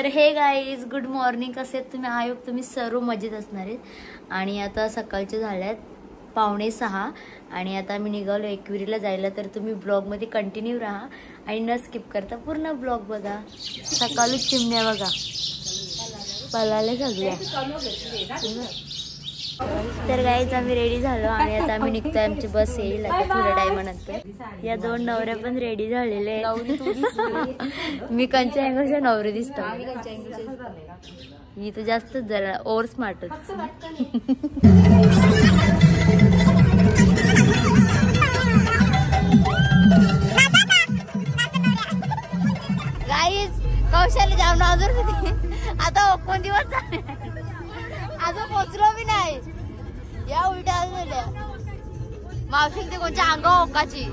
तर हे guys good morning. कसे आहेत तुम्ही? आय होप तुम्ही सर्व मजेत असणार आहेत. आणि आता सकाळचे झाल्यात 5:45 आणि आता मी निघालो एकविरीला जायला. तर तुम्ही ब्लॉगमध्ये कंटिन्यू राहा आणि न स्किप करता पूर्ण ब्लॉग बघा. सकाळी चिमण्या बघा पळाले सगळ्या. तर गाईज आम्ही रेडी झालो आणि आता आम्ही निघतोय. आमची बस येईल आता थोड्या टायमानंतर. या दोन नवऱ्या पण रेडी झालेले आहेत. मी कंच्या अँगलच्या नवरी दिसतो. ही तर जास्तच जरा ओव्हर स्मार्टच. गाईज कौशल्य जाऊन अजून आता कोण दिवस झाले अजून पोचलो बी नाही. या उलट्या झाल्या मावशी ते कोणच्या अंग ओकाची.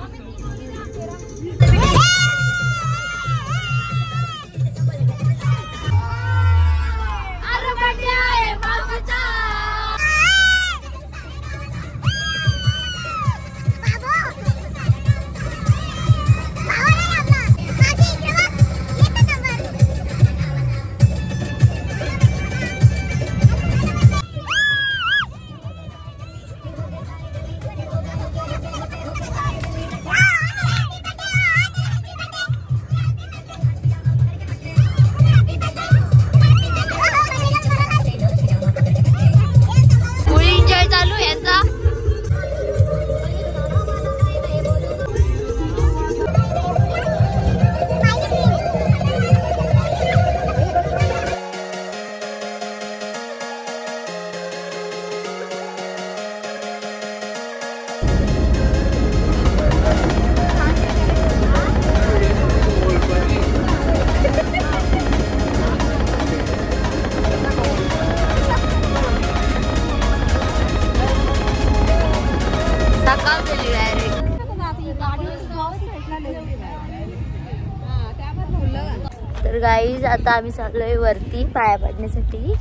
तर गाईज आता आम्ही चाललोय वरती पाया पडण्यासाठी.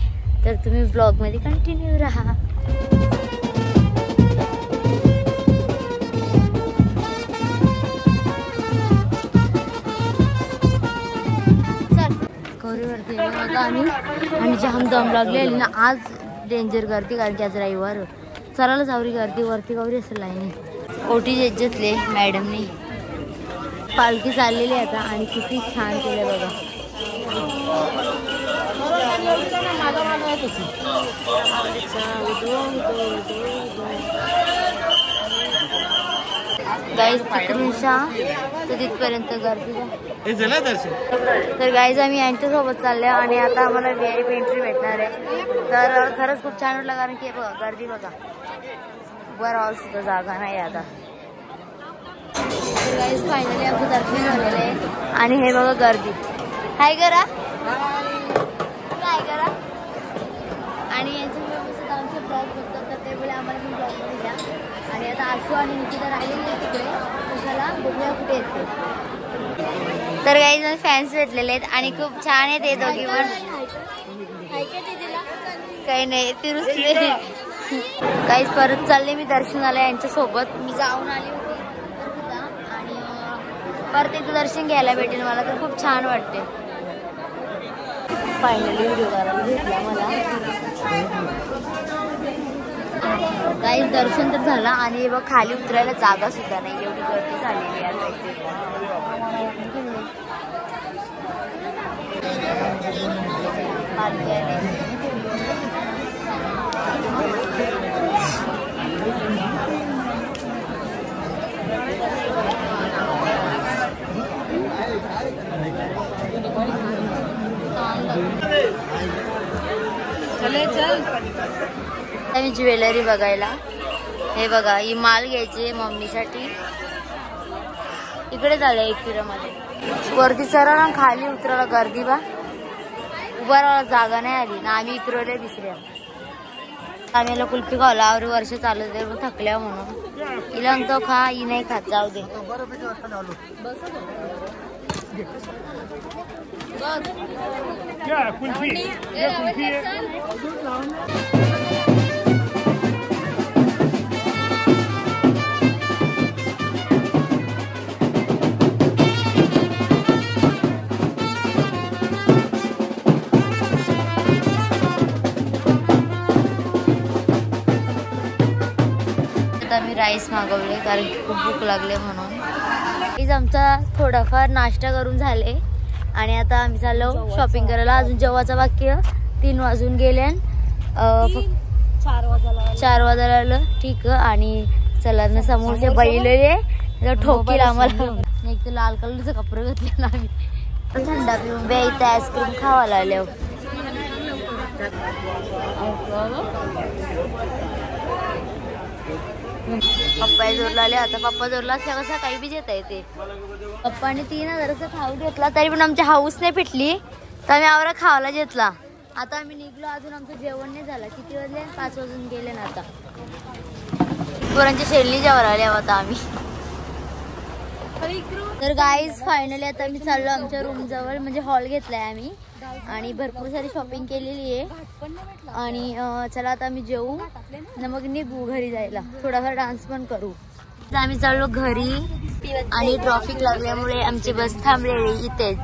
तर तुम्ही ब्लॉग मध्ये कंटिन्यू राहा. चल कोरीवरती आता आम्ही आणि जाम दम लागले ना आज. डेंजर गर्दी कारण की आज रविवार. चला जावरी गर्दी वरती गौरी असेल लाईनी. ओटी घेतले मॅडमने. पालखी चाललेली आता आणि किती छान केलं बघा. गाईज तिथूनशा तर तिथपर्यंत गर्दी. तर गाईज आम्ही यांच्यासोबत चालले आणि आता आम्हाला VIP एंट्री भेटणार आहे. तर खरंच खूप छान वाटलं कारण की बघा गर्दी बघा. उभं राहावं सुद्धा जागा नाही आता. तर गाईज फायनली आमचं दर्शन झालेलं आहे आणि हे बघा गर्दी. हाय करा काय करा. आणि यांच्यामुळे आमचे ब्लॉग बघतात तर ते बोले आम्हाला पण ब्लॉग द्या. आणि आता आशू आणि निकिता राहिलेली आहे तिकडे. कशाला बघूया कुठे येते. तर गाईज फॅन्स भेटलेले आहेत आणि खूप छान आहेत ते दोघी पण. काही नाही ते रुसले. काहीच परत चालले मी दर्शनाला यांच्यासोबत. मी जाऊन आली होती आणि परत एकदा दर्शन घ्यायला भेटेल मला. तर खूप छान वाटते. फायनली व्हिडिओ करायला भेटला मला. काहीच दर्शन तर झालं आणि बघ खाली उतरायला जागा सुद्धा नाही. एवढी गर्दी झालेली आहे इथे. आम्ही ज्वेलरी बघायला. हे बघा ही माल घ्यायची मम्मीसाठी. इकडे झालं एकविरामध्ये. वरती चढायला खाली उतरायला गर्दी बा. उभा राहायला जागा नाही आली ना. आम्ही इतरवले दुसऱ्या. आम्ही याला कुल्फी खावला. वर्ष चालत आहे थकल्या म्हणून. हिला तो खा ही नाही खात. जाऊ दे. राईस मागवले कारण की खूप भूक लागले म्हणून. इज आमचा थोडाफार नाश्ता करून झाले आणि आता आम्ही चाललो शॉपिंग करायला. अजून जेवायचं बाकी 3 वाजून गेले. 4 वाजायला आलं. ठीक आहे. आणि चला ना समोरचे बैलेले ठोकील आम्हाला. एक तर लाल कलरचे कपडे घातले ना आम्ही. थंडा पिऊन बे इथे आईस्क्रीम खावायला आले. पप्पा जोरला आले. आता पप्पा जोरला असल्या कसा काही बी देता येते. पप्पाने 3000 खाऊ घेतला तरी पण आमच्या हाऊस नाही पिटली तर आम्ही आवरा खावायला घेतला. आता आम्ही निघलो. अजून आमचं जेवण नाही झालं. किती वाजले? 5 वाजून गेले ना. आता पोरांच्या शेल्ली जेवायला आले आता आम्ही. तर गाईज फायनली आता आम्ही चाललो आमच्या रूम जवळ. म्हणजे हॉल घेतलाय आम्ही आणि भरपूर सारी शॉपिंग केलेली आहे. आणि चला आता आम्ही जेवू ना मग निघू घरी जायला. थोडाफार डान्स पण करू. आम्ही चाललो घरी आणि ट्रॅफिक लागल्यामुळे आमची बस थांबलेली इथेच.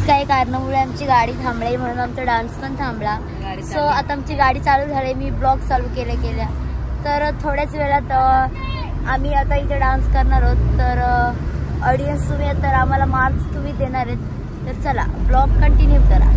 काही कारणामुळे आमची गाडी थांबली म्हणून आमचा डान्स पण थांबला. सो आता आमची गाडी चालू झाली. मी ब्लॉग चालू केल्या तर थोड्याच वेळात आम्ही आता इथे डान्स करणार आहोत. तर ऑडियन्स तुम्ही तर आम्हाला मार्क्स तुम्ही देणार आहेत. तर चला ब्लॉग कंटिन्यू करा.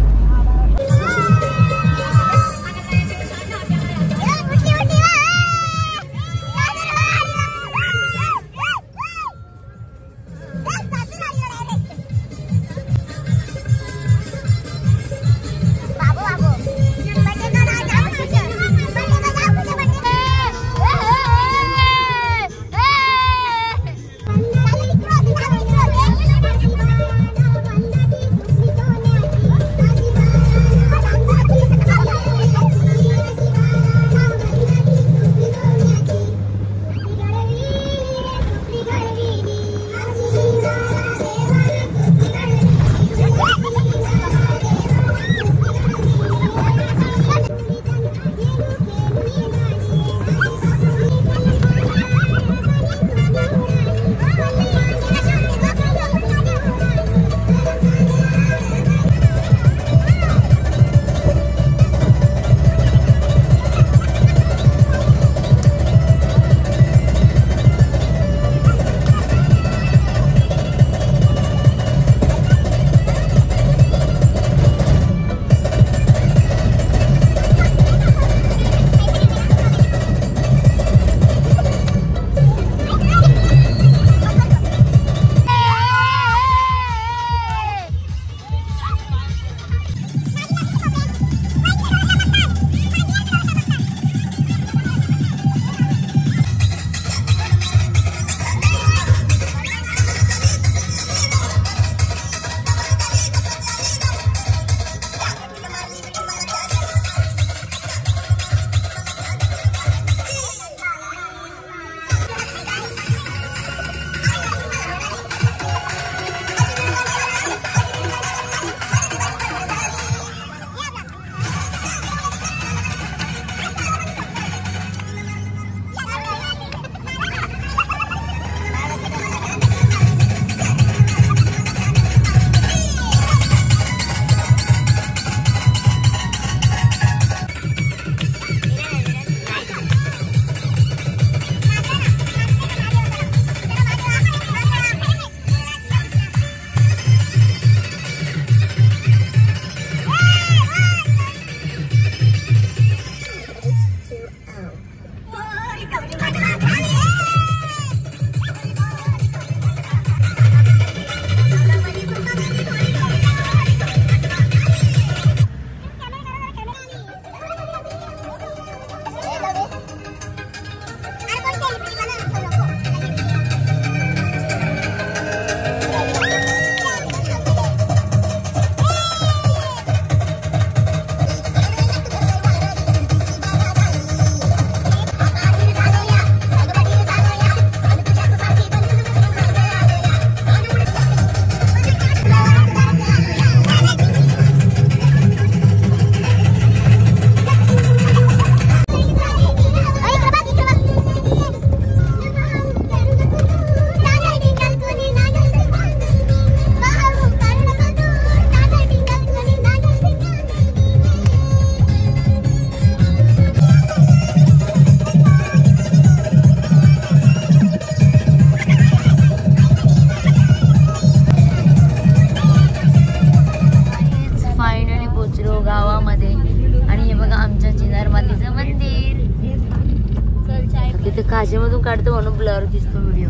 भाजीमधून काढतो म्हणून ब्लर दिसतो व्हिडिओ.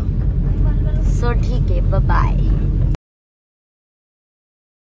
सो ठीक आहे, बाय.